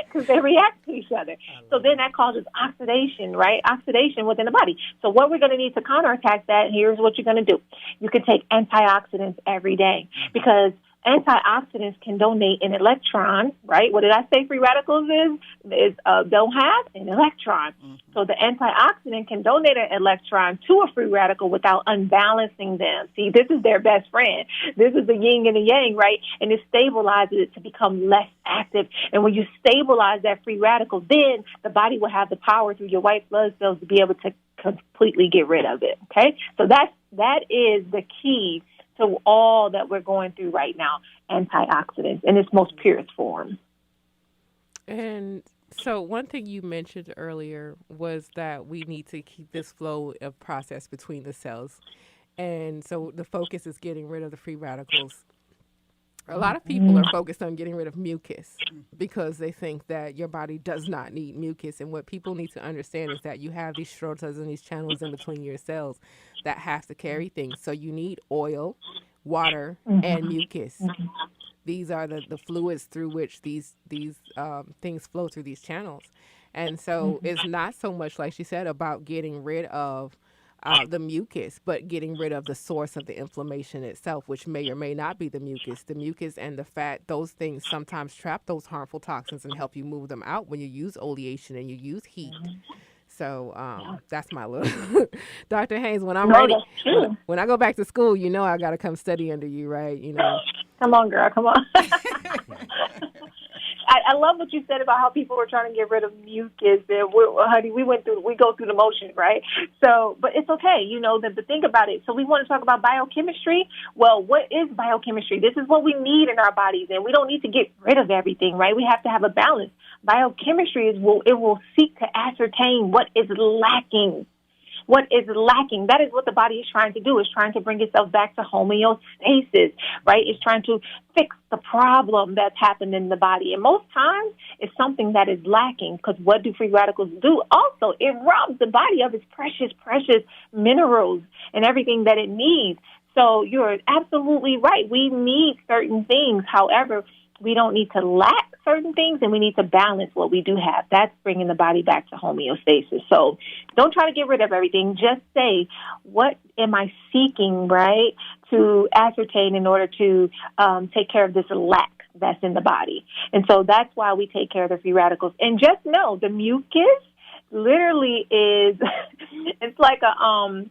Because they react to each other. So then that causes oxidation, right? Oxidation within the body. So what we're going to need to counterattack that, here's what you're going to do. You can take antioxidants every day because antioxidants can donate an electron, right? What did I say free radicals don't have an electron. Mm-hmm. So the antioxidant can donate an electron to a free radical without unbalancing them. See, this is their best friend. This is the yin and the yang, right? And it stabilizes it to become less active. And when you stabilize that free radical, then the body will have the power through your white blood cells to be able to completely get rid of it, okay? So that is the key to all that we're going through right now, antioxidants in its most purest form. And so one thing you mentioned earlier was that we need to keep this flow of process between the cells. And so the focus is getting rid of the free radicals. A lot of people are focused on getting rid of mucus because they think that your body does not need mucus. And what people need to understand is that you have these schrotas and these channels in between your cells that have to carry things. So you need oil, water, and mucus. These are the fluids through which these things flow through these channels. And so it's not so much, like she said, about getting rid of the mucus, but getting rid of the source of the inflammation itself, which may or may not be the mucus. The mucus and the fat, those things sometimes trap those harmful toxins and help you move them out when you use oleation and you use heat. So that's my little Dr. Haynes. When I'm ready, when I go back to school, I got to come study under you, right? Come on, girl, come on. I love what you said about how people were trying to get rid of mucus. And honey, we go through the motions, right? So, but it's okay, the thing about it. So we want to talk about biochemistry. Well, what is biochemistry? This is what we need in our bodies, and we don't need to get rid of everything, right? We have to have a balance. Biochemistry will seek to ascertain what is lacking. What is lacking? That is what the body is trying to do. It's trying to bring itself back to homeostasis, right? It's trying to fix the problem that's happened in the body. And most times, it's something that is lacking because what do free radicals do? Also, it robs the body of its precious, precious minerals and everything that it needs. So you're absolutely right. We need certain things. However, we don't need to lack certain things, and we need to balance what we do have. That's bringing the body back to homeostasis. So don't try to get rid of everything. Just say, what am I seeking, right, to ascertain in order to take care of this lack that's in the body. And so that's why we take care of the free radicals. And just know the mucus literally is, it's like a,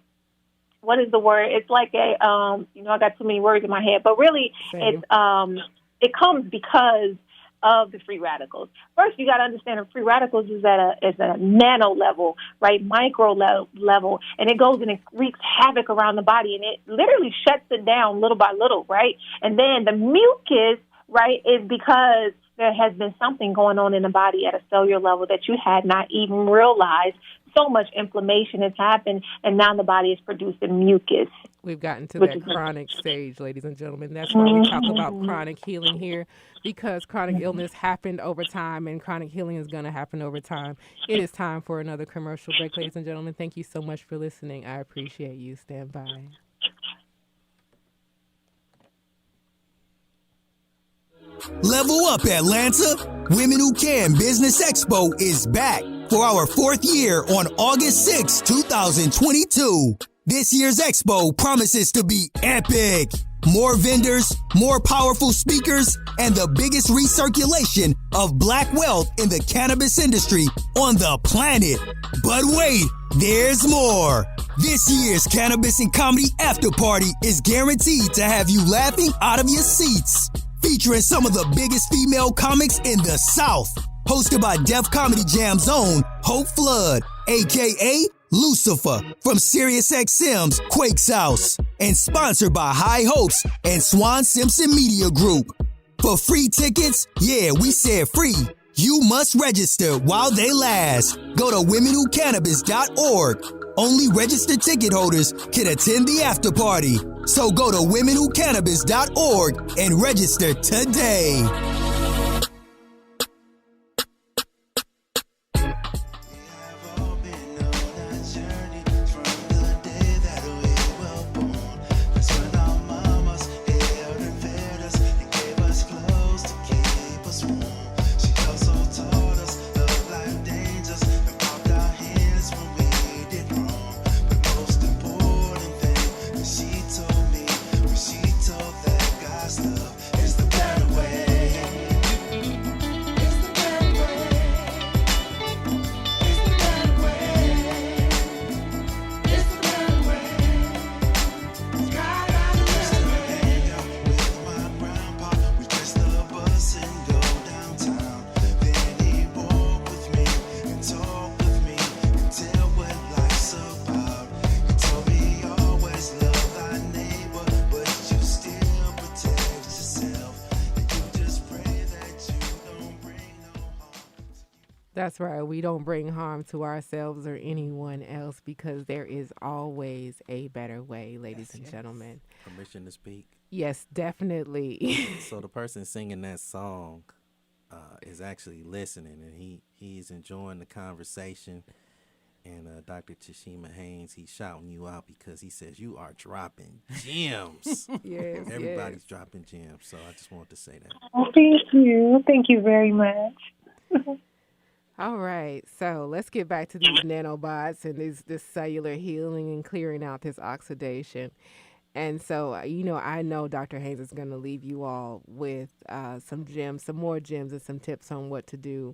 what is the word? It's like a, I got too many words in my head, but really it's, it comes because of the free radicals. First, you got to understand that free radicals is at a nano level, right, micro level, and it goes and it wreaks havoc around the body, and it literally shuts it down little by little, right? And then the mucus, right, is because there has been something going on in the body at a cellular level that you had not even realized. So much inflammation has happened, and now the body is producing mucus. We've gotten to that chronic stage, ladies and gentlemen. That's why we talk about chronic healing here, because chronic illness happened over time, and chronic healing is going to happen over time. It is time for another commercial break, ladies and gentlemen. Thank you so much for listening. I appreciate you. Stand by. Level up, Atlanta. Women Who Can Business Expo is back for our 4th year on August 6, 2022. This year's expo promises to be epic. More vendors, more powerful speakers, and the biggest recirculation of black wealth in the cannabis industry on the planet. But wait, there's more. This year's Cannabis and Comedy After Party is guaranteed to have you laughing out of your seats. Featuring some of the biggest female comics in the South. Hosted by Def Comedy Jam's own Hope Flood, a.k.a. Lucifer from SiriusXM's Quake's House, and sponsored by High Hopes and Swan Simpson Media Group. For free tickets, yeah, we said free. You must register while they last. Go to womenwhocannabis.org. Only registered ticket holders can attend the after party. So go to womenwhocannabis.org and register today. That's right. We don't bring harm to ourselves or anyone else because there is always a better way, ladies and gentlemen. Permission to speak? Yes, definitely. So the person singing that song is actually listening, and he's enjoying the conversation. And Dr. Tashema Haynes, he's shouting you out because he says you are dropping gems. Yes, Everybody's dropping gems. So I just wanted to say that. Oh, thank you. Thank you very much. All right, so let's get back to these nanobots and this cellular healing and clearing out this oxidation. And so, I know Dr. Haynes is going to leave you all with some more gems and some tips on what to do.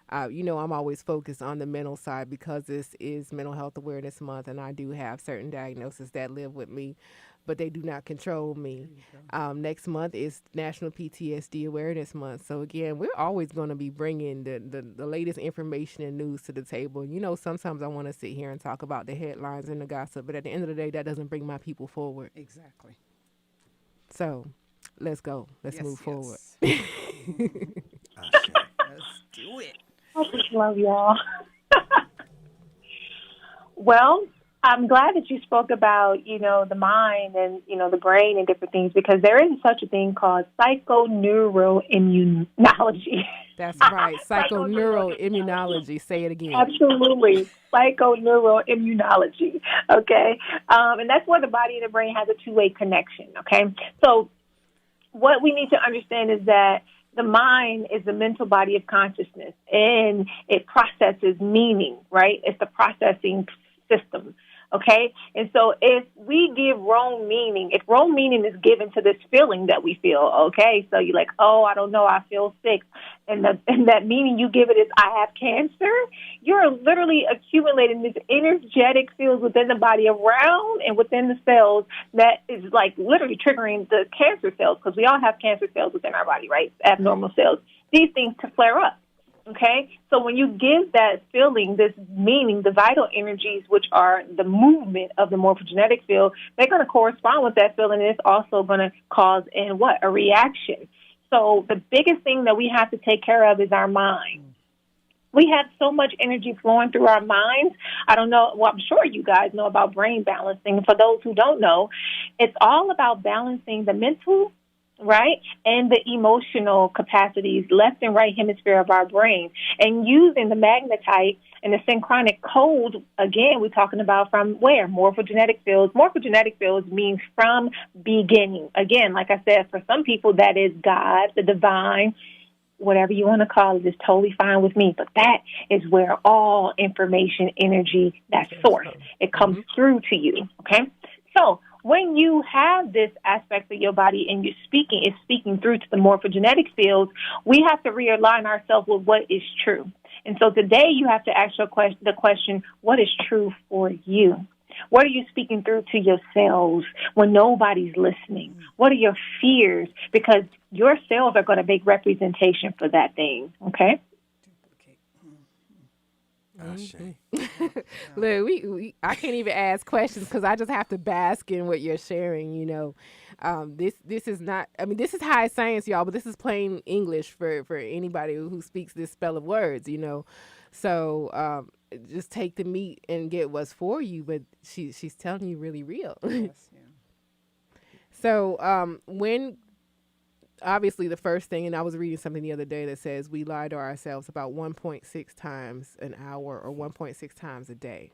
I'm always focused on the mental side because this is Mental Health Awareness Month, and I do have certain diagnoses that live with me, but they do not control me. Next month is National PTSD Awareness Month. So, again, we're always going to be bringing the latest information and news to the table. Sometimes I want to sit here and talk about the headlines and the gossip, but at the end of the day, that doesn't bring my people forward. Exactly. So, let's go. Let's move forward. Let's do it. I just love y'all. Well, I'm glad that you spoke about, the mind and, the brain and different things, because there is such a thing called psychoneuroimmunology. That's right. Psychoneuroimmunology. Say it again. Absolutely. Psychoneuroimmunology. Okay. And that's where the body and the brain has a two-way connection. Okay. So what we need to understand is that the mind is the mental body of consciousness, and it processes meaning, right? It's the processing system. Okay? And so if we give wrong meaning, if wrong meaning is given to this feeling that we feel, okay, so you're like, oh, I don't know, I feel sick, and that meaning you give it is I have cancer, you're literally accumulating these energetic fields within the body around and within the cells that is like literally triggering the cancer cells, because we all have cancer cells within our body, right? Abnormal cells. These things to flare up. Okay, so when you give that feeling this meaning, the vital energies, which are the movement of the morphogenetic field, they're going to correspond with that feeling, and it's also going to cause a reaction. So the biggest thing that we have to take care of is our mind. We have so much energy flowing through our minds. I don't know. Well, I'm sure you guys know about brain balancing. For those who don't know, it's all about balancing the mental, right, and the emotional capacities, left and right hemisphere of our brain, and using the magnetite and the synchronic code. Again, we're talking about from where? Morphogenetic fields. Morphogenetic fields means from beginning. Again, like I said, for some people that is God, the divine, whatever you want to call it is totally fine with me. But that is where all information, energy, that source, it comes through to you. Okay. So when you have this aspect of your body and you're speaking, it's speaking through to the morphogenetic fields, we have to realign ourselves with what is true. And so today you have to ask the question, what is true for you? What are you speaking through to your cells when nobody's listening? What are your fears? Because your cells are going to make representation for that thing, okay? Look, I can't even ask questions because I just have to bask in what you're sharing. You know, this is not. I mean, this is high science, y'all, but this is plain English for anybody who speaks this spell of words. You know, so just take the meat and get what's for you. But she's telling you really real. Yes, yeah. So when. Obviously, the first thing, and I was reading something the other day that says we lie to ourselves about 1.6 times an hour or 1.6 times a day.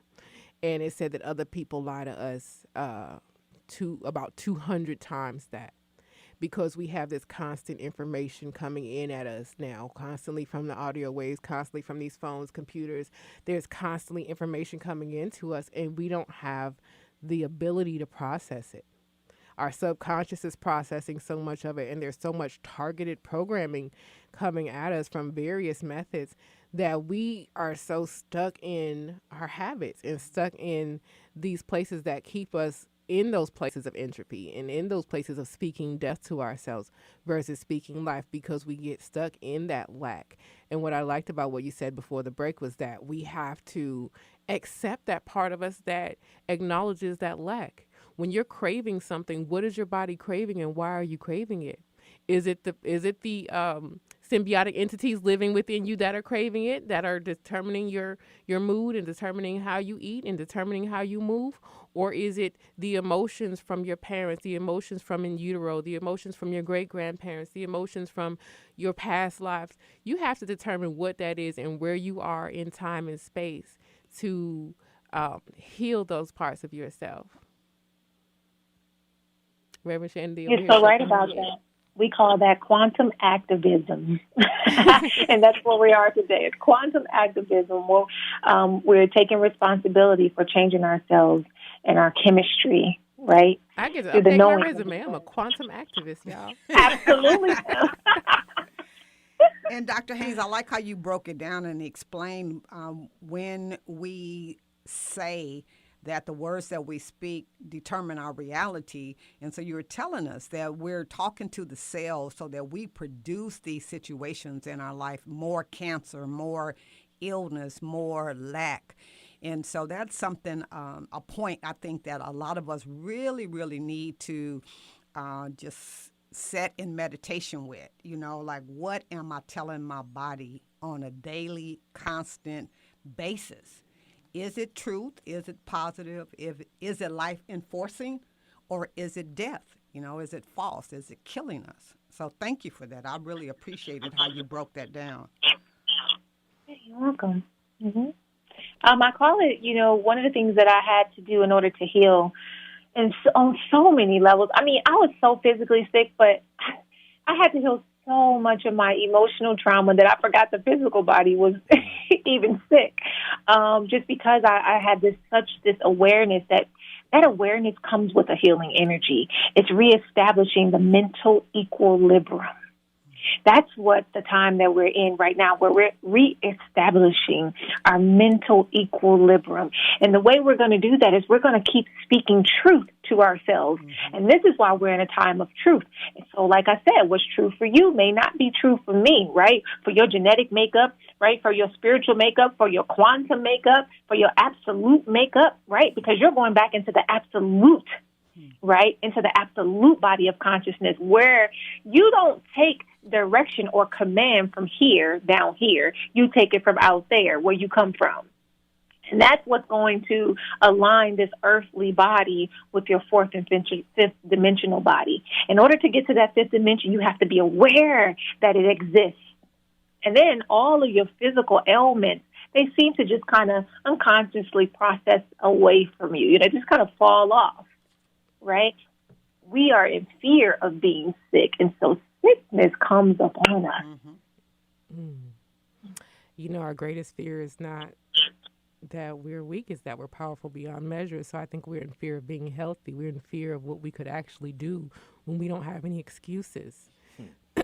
And it said that other people lie to us about 200 times that, because we have this constant information coming in at us now, constantly from the audio waves, constantly from these phones, computers. There's constantly information coming into us, and we don't have the ability to process it. Our subconscious is processing so much of it, and there's so much targeted programming coming at us from various methods that we are so stuck in our habits and stuck in these places that keep us in those places of entropy and in those places of speaking death to ourselves versus speaking life, because we get stuck in that lack. And what I liked about what you said before the break was that we have to accept that part of us that acknowledges that lack. When you're craving something, what is your body craving and why are you craving it? Is it the symbiotic entities living within you that are craving it, that are determining your mood and determining how you eat and determining how you move? Or is it the emotions from your parents, the emotions from in utero, the emotions from your great-grandparents, the emotions from your past lives? You have to determine what that is and where you are in time and space to heal those parts of yourself. Reverend Shandy. You're so right about that. We call that quantum activism. And that's where we are today. It's quantum activism. We're taking responsibility for changing ourselves and our chemistry, right? I get to update my resume. I'm a quantum activist, y'all. Absolutely. And Dr. Haynes, I like how you broke it down and explained when we say that the words that we speak determine our reality. And so you were telling us that we're talking to the cells so that we produce these situations in our life, more cancer, more illness, more lack. And so that's something, a point I think that a lot of us really, really need to just set in meditation with, like what am I telling my body on a daily, constant basis? Is it truth? Is it positive? Is it life enforcing, or is it death? Is it false? Is it killing us? So thank you for that. I really appreciated how you broke that down. You're welcome. Mm-hmm. I call it, one of the things that I had to do in order to heal, and on so many levels. I mean, I was so physically sick, but I had to heal so much of my emotional trauma that I forgot the physical body was even sick. Just because I had this awareness that awareness comes with a healing energy. It's reestablishing the mental equilibrium. That's what the time that we're in right now, where we're reestablishing our mental equilibrium. And the way we're going to do that is we're going to keep speaking truth to ourselves. Mm-hmm. And this is why we're in a time of truth. And so, like I said, what's true for you may not be true for me, right? For your genetic makeup, right? For your spiritual makeup, for your quantum makeup, for your absolute makeup, right? Because you're going back into the absolute, right? Into the absolute body of consciousness, where you don't take direction or command from here, down here. You take it from out there, where you come from. And that's what's going to align this earthly body with your fifth dimensional body. In order to get to that fifth dimension, you have to be aware that it exists. And then all of your physical ailments, they seem to just kind of unconsciously process away from you. Just kind of fall off, right? We are in fear of being sick, and so sickness comes upon us. Mm-hmm. our greatest fear is not that we're weak, is that we're powerful beyond measure. So I think we're in fear of being healthy. We're in fear of what we could actually do when we don't have any excuses,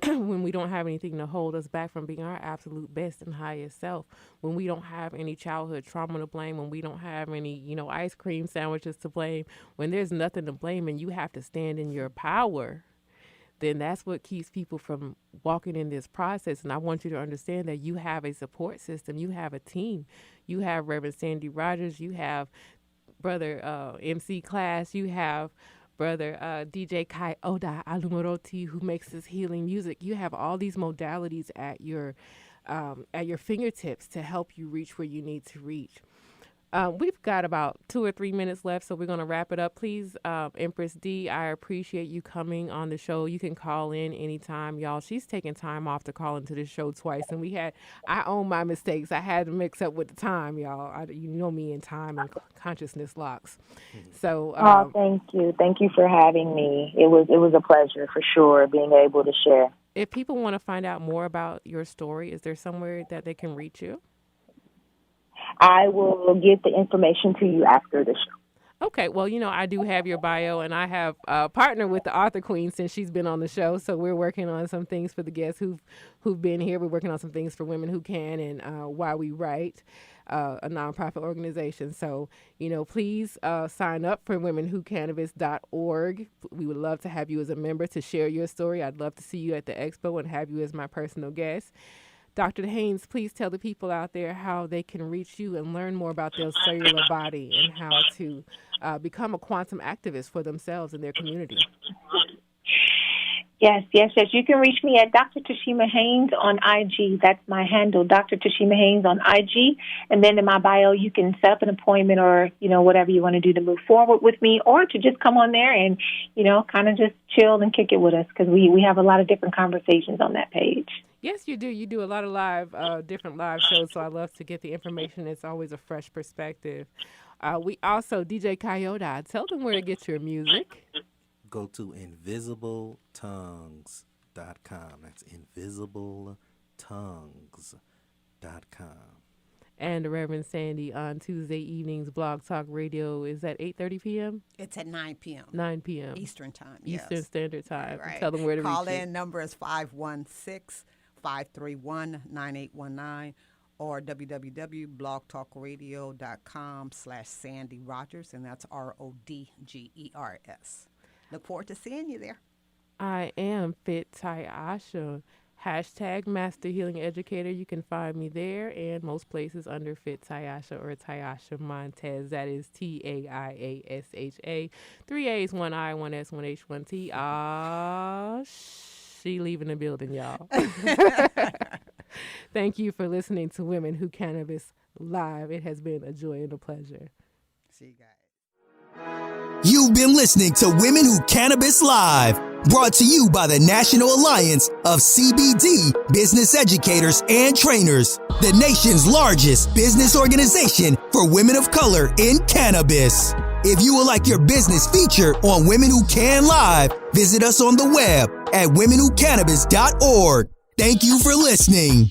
when we don't have anything to hold us back from being our absolute best and highest self, when we don't have any childhood trauma to blame, when we don't have any, ice cream sandwiches to blame, when there's nothing to blame and you have to stand in your power, then that's what keeps people from walking in this process. And I want you to understand that you have a support system. You have a team. You have Reverend Sandy Rodgers. You have Brother MC Class. You have Brother DJ Kai Oda Alumoroti, who makes this healing music. You have all these modalities at your fingertips to help you reach where you need to reach. We've got about 2 or 3 minutes left, so we're going to wrap it up. Please, Empress D, I appreciate you coming on the show. You can call in anytime, y'all. She's taking time off to call into the show twice, and I own my mistakes. I had to mix up with the time, y'all. You know me in time and consciousness locks. So, thank you. Thank you for having me. It was a pleasure for sure being able to share. If people want to find out more about your story, is there somewhere that they can reach you? I will get the information to you after the show. Okay. Well, I do have your bio, and I have partnered with the Author Queen since she's been on the show. So we're working on some things for the guests who've been here. We're working on some things for Women Who Can and Why We Write, a nonprofit organization. So, please sign up for womenwhocannabis.org. We would love to have you as a member to share your story. I'd love to see you at the expo and have you as my personal guest. Dr. Haynes, please tell the people out there how they can reach you and learn more about their cellular body and how to become a quantum activist for themselves and their community. Yes. You can reach me at Dr. Tashema Haynes on IG. That's my handle, Dr. Tashema Haynes on IG. And then in my bio, you can set up an appointment or, whatever you want to do to move forward with me, or to just come on there and, kind of just chill and kick it with us, because we have a lot of different conversations on that page. Yes, you do. You do a lot of different live shows, so I love to get the information. It's always a fresh perspective. We also, DJ Coyote, tell them where to get your music. Go to invisibletongues.com. That's invisibletongues.com. And the Reverend Sandy on Tuesday evenings, Blog Talk Radio, is at 8:30 p.m.? It's at 9 p.m. 9 p.m. Eastern Time. Eastern Standard Time. Right. Tell them where to reach you. Call-in number is 516-531-9819 or www.blogtalkradio.com/Sandy Rodgers, and that's RODGERS. Look forward to seeing you there. I am Fit Taiyasha. # Master Healing Educator. You can find me there and most places under Fit Taiyasha or Taiyasha Montez. That is TAIASHA. 3 A's, 1 I, 1 S, 1 H, 1 T. She leaving the building, y'all. Thank you for listening to Women Who Cannabis Live. It has been a joy and a pleasure. See you guys. You've been listening to Women Who Cannabis Live, brought to you by the National Alliance of CBD Business Educators and Trainers, the nation's largest business organization for women of color in cannabis. If you would like your business featured on Women Who Can Live, visit us on the web at womenwhocannabis.org. Thank you for listening.